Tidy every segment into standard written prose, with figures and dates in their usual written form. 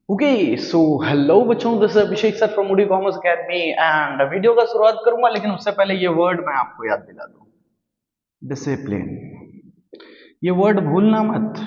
Okay so hello बच्चों, this is Abhishek sir from Moody commerce academy and video का शुरुआत करूंगा, लेकिन उससे पहले ये वर्ड मैं आपको याद दिला दूं, डिसिप्लिन। ये वर्ड भूलना मत।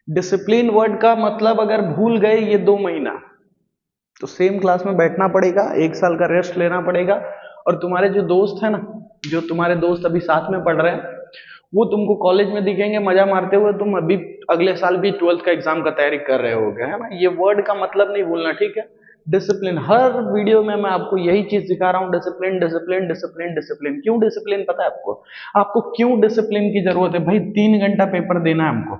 डिसिप्लिन वर्ड का मतलब अगर भूल गए ये 2 महीना तो सेम क्लास में बैठना पड़ेगा, 1 साल का रेस्ट लेना पड़ेगा। और तुम्हारे जो दोस्त है ना, जो तुम्हारे दोस्त अभी साथ में पढ़ रहे हैं, वो तुमको कॉलेज में दिखेंगे मजा मारते हुए। तुम अभी अगले साल भी 12th का एग्जाम का तैयारी कर रहे होगे, है ना। ये वर्ड का मतलब नहीं भूलना, ठीक है। डिसिप्लिन, हर वीडियो में मैं आपको यही चीज सिखा रहा हूँ, डिसिप्लिन डिसिप्लिन डिसिप्लिन डिसिप्लिन। क्यों डिसिप्लिन पता है आपको? आपको क्यों डिसिप्लिन की जरूरत है? भाई 3 घंटा पेपर देना है हमको,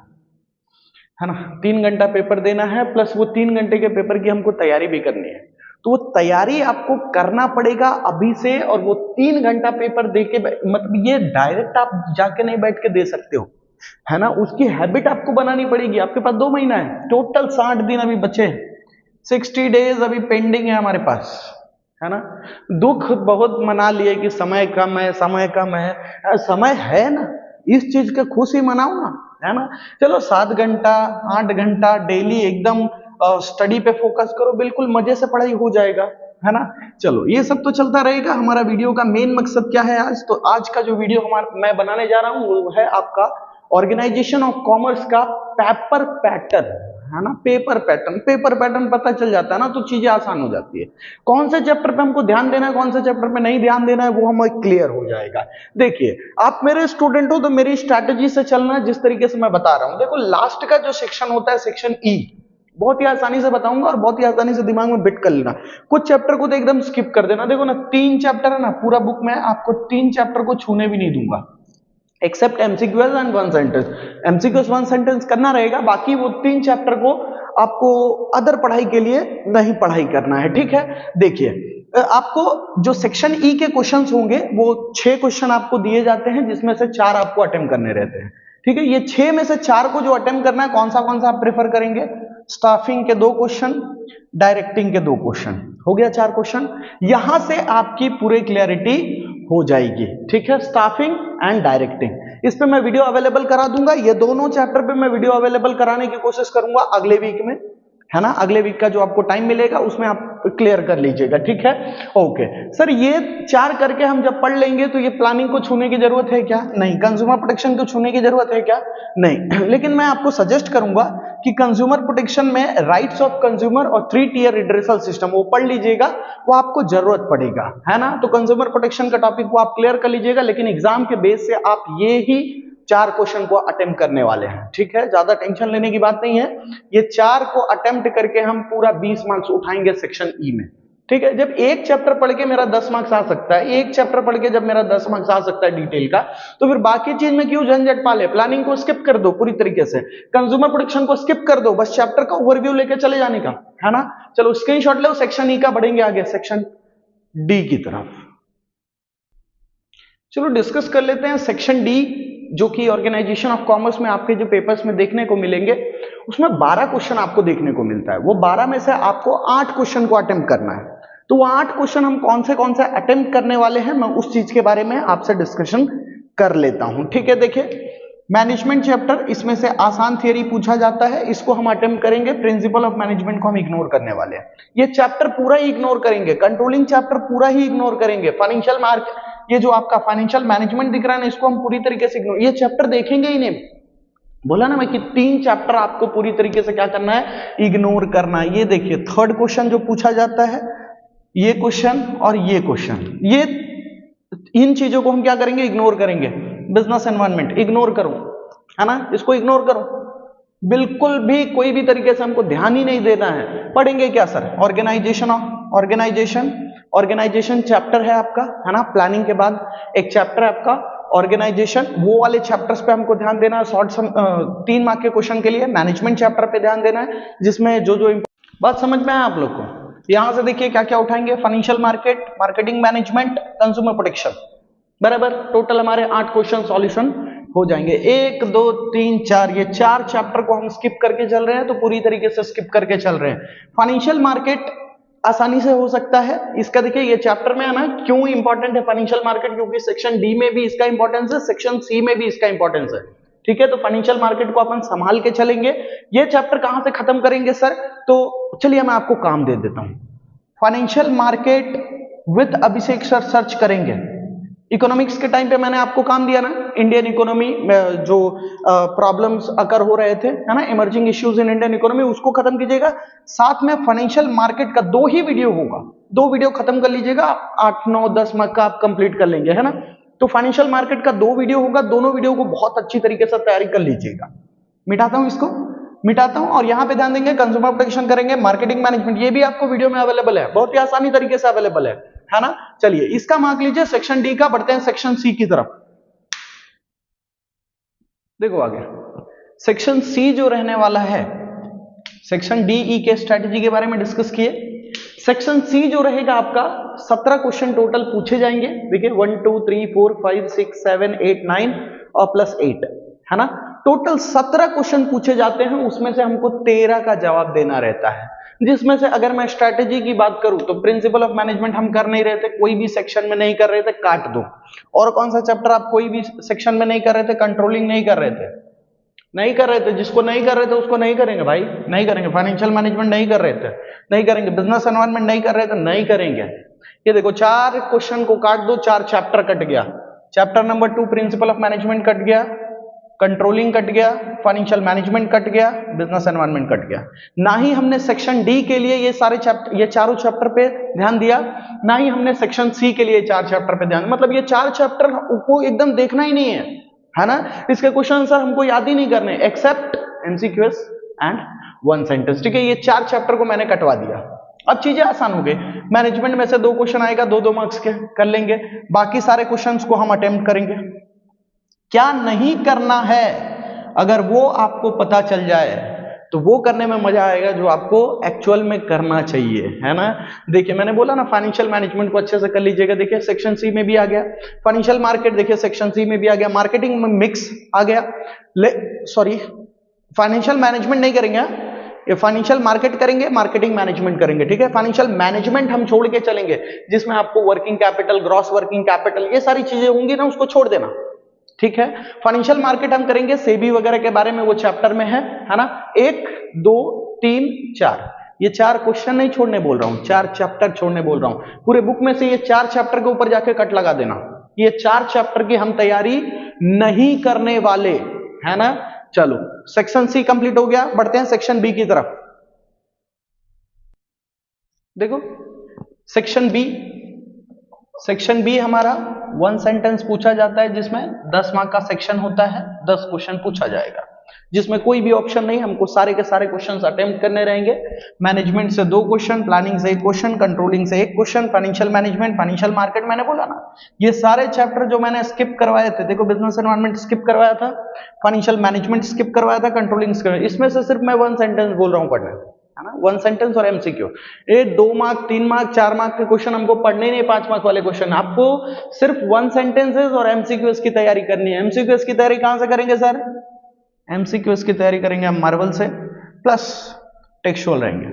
है ना। 3 घंटा पेपर देना है, प्लस वो 3 घंटे के पेपर की हमको तैयारी भी करनी है। तो वो तैयारी आपको करना पड़ेगा अभी से। और वो 3 घंटा पेपर दे के, मतलब ये डायरेक्ट आप जाके नहीं बैठ के दे सकते हो, है ना। उसकी हैबिट आपको बनानी पड़ेगी। आपके पास 2 महीना है, टोटल 60 दिन अभी बचे हैं, 60 डेज अभी पेंडिंग है हमारे पास, है ना। दुख बहुत मना लिए कि समय कम है, समय कम है। समय है ना, इस चीज के खुशी मनाओ ना, है ना। चलो 7 घंटा 8 घंटा डेली एकदम स्टडी पे फोकस करो, बिल्कुल मजे से पढ़ाई हो जाएगा, है ना। चलो ये सब तो चलता रहेगा। हमारा वीडियो का मेन मकसद क्या है आज? तो आज का जो वीडियो मैं बनाने जा रहा हूं वो है आपका ऑर्गेनाइजेशन ऑफ कॉमर्स का पेपर पैटर्न, है ना। पेपर पैटर्न, पेपर पैटर्न पता चल जाता है ना तो चीजें आसान हो जाती है। कौन से चैप्टर पे हमको ध्यान देना है, कौन से चैप्टर पे नहीं ध्यान देना है, वो हमें क्लियर हो जाएगा। देखिए, आप मेरे स्टूडेंट हो तो मेरी स्ट्रैटेजी से चलना है, जिस तरीके से मैं बता रहा हूं। देखो, लास्ट का जो सेक्शन होता है, सेक्शन ई, बहुत ही आसानी से बताऊंगा और बहुत ही आसानी से दिमाग में बिट कर लेना। कुछ चैप्टर को तो एकदम स्किप कर देना। देखो ना, 3 चैप्टर है ना पूरा बुक में, आपको 3 चैप्टर को छूने भी नहीं दूंगा, except MCQs and 1 sentence. MCQs 1 sentence करना रहेगा, बाकी वो 3 चैप्टर को आपको अदर पढ़ाई के लिए नहीं पढ़ाई करना है, ठीक है। देखिए, आपको जो सेक्शन ई के क्वेश्चंस होंगे वो 6 क्वेश्चन आपको दिए जाते हैं, जिसमें से 4 आपको अटेम्प्ट करने रहते हैं, ठीक है। ये 6 में से 4 को जो अटेम्प्ट करना है, कौन सा आप प्रेफर करेंगे? स्टाफिंग के 2 क्वेश्चन, डायरेक्टिंग के 2 क्वेश्चन, हो गया 4 क्वेश्चन। यहां से आपकी पूरी क्लियरिटी हो जाएगी, ठीक है। स्टाफिंग एंड डायरेक्टिंग, इस पे मैं वीडियो अवेलेबल करा दूंगा। ये दोनों चैप्टर पे मैं वीडियो अवेलेबल कराने की कोशिश करूंगा अगले वीक में, है ना। अगले वीक का जो आपको टाइम मिलेगा उसमें आप क्लियर कर लीजिएगा, ठीक है। ओके सर, ये 4 करके हम जब पढ़ लेंगे तो ये प्लानिंग को छूने की जरूरत है क्या? नहीं। कंज्यूमर प्रोटेक्शन को छूने की जरूरत है क्या? नहीं। लेकिन मैं आपको सजेस्ट करूंगा कि कंज्यूमर प्रोटेक्शन में राइट्स ऑफ कंज्यूमर और 3 टियर रिड्रेसल सिस्टम वो पढ़ लीजिएगा, वो आपको जरूरत पड़ेगा, है ना। तो कंज्यूमर प्रोटेक्शन का टॉपिक को आप क्लियर कर लीजिएगा, लेकिन एग्जाम के बेस से आप ये ही 4 क्वेश्चन को अटेम्प्ट करने वाले हैं, ठीक है। ज्यादा टेंशन लेने की बात नहीं है। ये 4 को अटेम्प्ट करके हम पूरा 20 मार्क्स उठाएंगे सेक्शन ई में, ठीक है। जब एक चैप्टर पढ़ के मेरा 10 मार्क्स आ सकता है, एक चैप्टर पढ़ के जब मेरा 10 मार्क्स आ सकता है डिटेल का, तो फिर बाकी चीज में क्यों झंझट पाले? प्लानिंग को स्किप कर दो पूरी तरीके से, कंज्यूमर प्रोटेक्शन को स्किप कर दो, बस चैप्टर का ओवरव्यू लेके चले जाने का, है ना। चलो स्क्रीनशॉट लो, सेक्शन ई का बढ़ेंगे आगे सेक्शन डी की तरफ। चलो डिस्कस कर लेते हैं सेक्शन डी, जो कि ऑर्गेनाइजेशन ऑफ कॉमर्स में आपके जो पेपर्स में देखने को मिलेंगे, उसमें 12 क्वेश्चन आपको देखने को मिलता है। वो 12 में से आपको 8 क्वेश्चन को अटेम्प्ट करना है। तो वो 8 क्वेश्चन हम कौन से अटेम्प्ट करने वाले हैं, मैं उस चीज के बारे में आपसे डिस्कशन कर लेता हूं, ठीक है। देखिए, मैनेजमेंट चैप्टर, इसमें से आसान थियरी पूछा जाता है, इसको हम अटेम्प्ट करेंगे। प्रिंसिपल ऑफ मैनेजमेंट को हम इग्नोर करने वाले हैं, ये चैप्टर पूरा ही इग्नोर करेंगे। कंट्रोलिंग चैप्टर पूरा ही इग्नोर करेंगे। फाइनेंशियल मार्केट, ये जो आपका फाइनेंशियल मैनेजमेंट दिख रहा है ना, इसको हम पूरी तरीके से इग्नोर, ये चैप्टर देखेंगे ही नहीं। बोला ना मैं कि 3 चैप्टर आपको पूरी तरीके से क्या करना है? इग्नोर करना है। ये देखिए, थर्ड क्वेश्चन जो पूछा जाता है, ये क्वेश्चन और ये क्वेश्चन, ये इन चीजों को हम क्या करेंगे? इग्नोर करेंगे। बिजनेस एनवायरनमेंट इग्नोर करो, है ना, इसको इग्नोर करो, बिल्कुल भी कोई भी तरीके से हमको ध्यान ही नहीं देना है। पढ़ेंगे क्या सर? ऑर्गेनाइजेशन चैप्टर है आपका, है ना। प्लानिंग के बाद एक चैप्टर है आपका ऑर्गेनाइजेशन, वो वाले चैप्टर्स पे हमको ध्यान देना है। 3 मार्क के क्वेश्चन के लिए मैनेजमेंट चैप्टर पे ध्यान देना है, जिसमें जो बात समझ में आया आप लोग को। यहां से देखिए क्या क्या उठाएंगे? Financial market, marketing management, consumer protection, बराबर। टोटल हमारे 8 क्वेश्चन सॉल्यूशन हो जाएंगे। 1 2 3 4, ये 4 चैप्टर को हम स्किप करके चल रहे हैं, तो पूरी तरीके से स्किप करके चल रहे हैं। फाइनेंशियल मार्केट आसानी से हो सकता है, इसका देखिए ये चैप्टर में है ना। क्यों इंपॉर्टेंट है फाइनेंशियल मार्केट? क्योंकि सेक्शन डी में भी इसका इंपॉर्टेंस है, सेक्शन सी में भी इसका इंपॉर्टेंस है। ठीक है, तो फाइनेंशियल मार्केट को अपन संभाल के चलेंगे। ये चैप्टर कहां से खत्म करेंगे सर? तो चलिए मैं आपको काम दे देता हूं। Financial market with Abhishek sir search करेंगे। इकोनॉमिक्स के टाइम पे मैंने आपको काम दिया ना, इंडियन इकोनॉमी में जो प्रॉब्लम्स अकर हो रहे थे, है ना, emerging issues in Indian economy, उसको खत्म कीजिएगा। साथ में फाइनेंशियल मार्केट का 2 ही वीडियो होगा, 2 वीडियो खत्म कर लीजिएगा, 8, 9, 10 मार्क का आप कंप्लीट कर लेंगे, है ना। तो फाइनेंशियल मार्केट का 2 वीडियो होगा, दोनों वीडियो को बहुत अच्छी तरीके से तैयारी कर लीजिएगा। मिटाता हूं इसको, मिटाता हूं, और यहां पे ध्यान देंगे कंज्यूमर प्रोटेक्शन करेंगे, मार्केटिंग मैनेजमेंट, ये भी आपको वीडियो में अवेलेबल है, बहुत ही आसानी तरीके से अवेलेबल है ना। चलिए इसका मार्क लीजिए सेक्शन डी का, बढ़ते हैं सेक्शन सी की तरफ। देखो आगे सेक्शन सी जो रहने वाला है, सेक्शन डी ई के स्ट्रेटेजी के बारे में डिस्कस किए। सेक्शन सी जो रहेगा आपका 17 क्वेश्चन टोटल पूछे जाएंगे। देखिए 1 2 3 4 5 6 7 8 9 और प्लस 8, है ना, टोटल 17 क्वेश्चन पूछे जाते हैं। उसमें से हमको 13 का जवाब देना रहता है, जिसमें से अगर मैं स्ट्रैटेजी की बात करूं तो प्रिंसिपल ऑफ मैनेजमेंट हम कर नहीं रहे थे, कोई भी सेक्शन में नहीं कर रहे थे, काट दो। और कौन सा चैप्टर आप कोई भी सेक्शन में नहीं कर रहे थे? कंट्रोलिंग नहीं कर रहे थे, नहीं कर रहे थे। जिसको नहीं कर रहे थे उसको नहीं करेंगे भाई, नहीं करेंगे। फाइनेंशियल मैनेजमेंट नहीं कर रहे थे, नहीं करेंगे। बिजनेस एनवायरनमेंट नहीं कर रहे थे, नहीं करेंगे। ये देखो 4 क्वेश्चन को काट दो, 4 चैप्टर कट गया। Chapter number 2 principle of management cut गया, कंट्रोलिंग कट गया, फाइनेंशियल मैनेजमेंट कट गया, बिजनेस एनवायरनमेंट कट गया। ना ही हमने सेक्शन डी के लिए ये सारे चैप्टर, ये चारों चैप्टर पे ध्यान दिया, ना ही हमने सेक्शन सी के लिए 4 चैप्टर पे ध्यान, मतलब ये 4 चैप्टर को एकदम देखना ही नहीं है ना। इसके क्वेश्चन आंसर हमको याद ही नहीं करने, एक्सेप्ट एमसीक्यूएस एंड 1 सेंटेंस। ठीक है, ये 4 चैप्टर को मैंने कटवा दिया। अब चीजें आसान हो गई। मैनेजमेंट में से 2 क्वेश्चन आएगा, 2-2 मार्क्स के कर लेंगे। बाकी सारे क्वेश्चंस को हम अटेम्प्ट करेंगे। क्या नहीं करना है, अगर वो आपको पता चल जाए तो वो करने में मजा आएगा जो आपको एक्चुअल में करना चाहिए, है ना। देखिए मैंने बोला ना, फाइनेंशियल मैनेजमेंट को अच्छे से कर लीजिएगा। देखिए सेक्शन सी में भी आ गया फाइनेंशियल मार्केट, देखिए सेक्शन सी में भी आ गया मार्केटिंग में मिक्स आ गया। सॉरी, फाइनेंशियल मैनेजमेंट नहीं करेंगे, ये फाइनेंशियल मार्केट करेंगे, मार्केटिंग मैनेजमेंट करेंगे। ठीक है, फाइनेंशियल मैनेजमेंट हम छोड़ के चलेंगे, जिसमें आपको working capital, gross working capital, ये सारी चीजें होंगी ना, उसको छोड़ देना। ठीक है, फाइनेंशियल मार्केट हम करेंगे, सेबी वगैरह के बारे में वो चैप्टर में है ना। 1 2 3 4, ये 4 क्वेश्चन नहीं छोड़ने बोल रहा हूं, 4 चैप्टर छोड़ने बोल रहा हूं। पूरे बुक में से ये 4 चैप्टर के ऊपर जाके कट लगा देना। ये 4 चैप्टर की हम तैयारी नहीं करने वाले, है ना। चलो सेक्शन सी कंप्लीट हो गया, बढ़ते हैं सेक्शन बी की तरफ। देखो सेक्शन बी हमारा 1 सेंटेंस पूछा जाता है, जिसमें 10 मार्क का सेक्शन होता है, 10 क्वेश्चन पूछा जाएगा, जिसमें कोई भी ऑप्शन नहीं, हमको सारे के सारे क्वेश्चंस अटेम्प्ट करने रहेंगे। मैनेजमेंट से 2 क्वेश्चन, प्लानिंग से 1 क्वेश्चन, कंट्रोलिंग से 1 question, financial management, financial market, मैंने बोला ना ये सारे चैप्टर जो मैंने स्किप करवाए थे। देखो बिजनेस एनवायरनमेंट स्किप करवाया था, फाइनेंशियल मैनेजमेंट स्किप करवाया था, कंट्रोलिंग, इसमें से सिर्फ मैं 1 सेंटेंस बोल रहा हूं पढ़ने, है ना। 1 सेंटेंस और एमसीक्यू। ये 2 मार्क, 3 मार्क, 4 मार्क के क्वेश्चन हमको पढ़ने नहीं, 5 मार्क वाले क्वेश्चन। आपको सिर्फ 1 सेंटेंसेस और एमसीक्यूएस की तैयारी करनी है। एमसीक्यूएस की तैयारी कहां से करेंगे सर? एमसीक्यूएस की तैयारी करेंगे हम मार्वल से, प्लस टेक्सचुअल रहेंगे।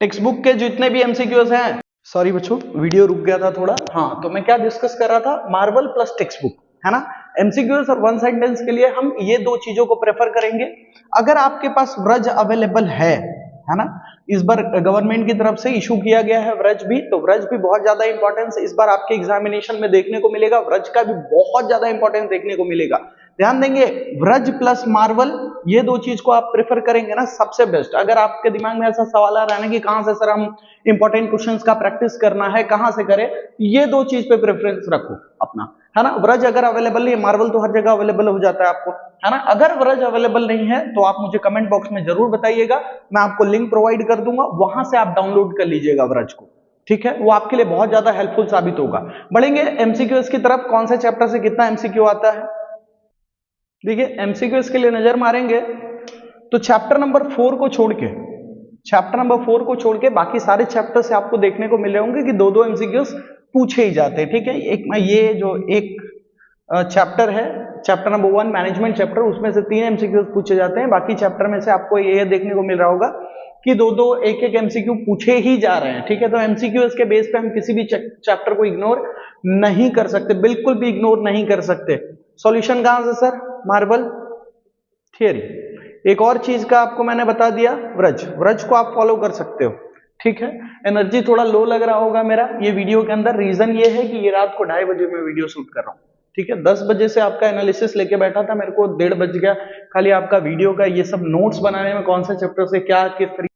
टेक्स्ट बुक के जितने भी एमसीक्यूएस हैं, सॉरी बच्चों वीडियो रुक गया था थोड़ा, हाँ, तो मैं क्या डिस्कस कर रहा था, मार्वल प्लस टेक्स्ट बुक, है ना। एमसीक्यूएस और 1 सेंटेंस के लिए हम ये 2 चीजों को प्रेफर करेंगे। अगर आपके पास व्रज अवेलेबल है ना, इस बार गवर्नमेंट की तरफ से इशू किया गया है व्रज भी, तो व्रज भी बहुत ज्यादा इंपॉर्टेंस इस बार आपके एग्जामिनेशन में देखने को मिलेगा। व्रज का भी बहुत ज्यादा इंपॉर्टेंस देखने को मिलेगा। ध्यान देंगे, व्रज प्लस मार्वल, ये 2 चीज को आप प्रेफर करेंगे ना, सबसे बेस्ट। अगर आपके दिमाग में ऐसा सवाल आ रहा है ना कि कहां से सर हम इंपॉर्टेंट क्वेश्चंस का प्रैक्टिस करना है, कहां से करें, ये 2 चीज पे प्रेफरेंस रखो अपना, है ना। व्रज अगर अवेलेबल नहीं है, मार्वल तो हर जगह अवेलेबल हो जाता है आपको, है ना। अगर व्रज अवेलेबल नहीं है तो आप मुझे कमेंट बॉक्स में जरूर बताइएगा, मैं आपको लिंक प्रोवाइड कर दूंगा, वहां से आप डाउनलोड कर लीजिएगा व्रज को। ठीक है, वो आपके लिए बहुत ज्यादा हेल्पफुल साबित होगा। बढ़ेंगे एमसीक्यूएस की तरफ, कौन से चैप्टर से कितना एमसीक्यू आता है। देखिए एमसीक्यूएस के लिए नजर मारेंगे तो चैप्टर नंबर 4 को छोड़ के बाकी सारे चैप्टर से आपको देखने को मिले होंगे कि 2-2 एमसीक्यूएस पूछे ही जाते हैं। ठीक है, एक में ये जो एक चैप्टर है, चैप्टर नंबर 1 मैनेजमेंट चैप्टर, उसमें से 3 एमसीक्यूएस पूछे जाते हैं। बाकी चैप्टर में से आपको ये देखने को मिल रहा होगा कि 2-2 एक-एक एमसीक्यू पूछे ही जा रहे हैं। ठीक है, तो एमसीक्यूएस के बेस पे हम किसी भी चैप्टर को इग्नोर नहीं कर सकते, बिल्कुल भी इग्नोर नहीं कर सकते। सॉल्यूशन कहां से सर? Marble theory. एक और चीज का आपको मैंने बता दिया, व्रज, व्रज को आप फॉलो कर सकते हो, ठीक है। एनर्जी थोड़ा लो लग रहा होगा मेरा ये वीडियो के अंदर, रीजन ये है कि ये रात को 2:30 बजे मैं वीडियो शूट कर रहा हूँ, ठीक है। 10 बजे से आपका एनालिसिस लेके बैठा था, मेरे को 1:30 बज गया खाली आपका वीडियो का ये सब नोट्स बनाने में, कौन से चैप्टर से क्या किस तरीके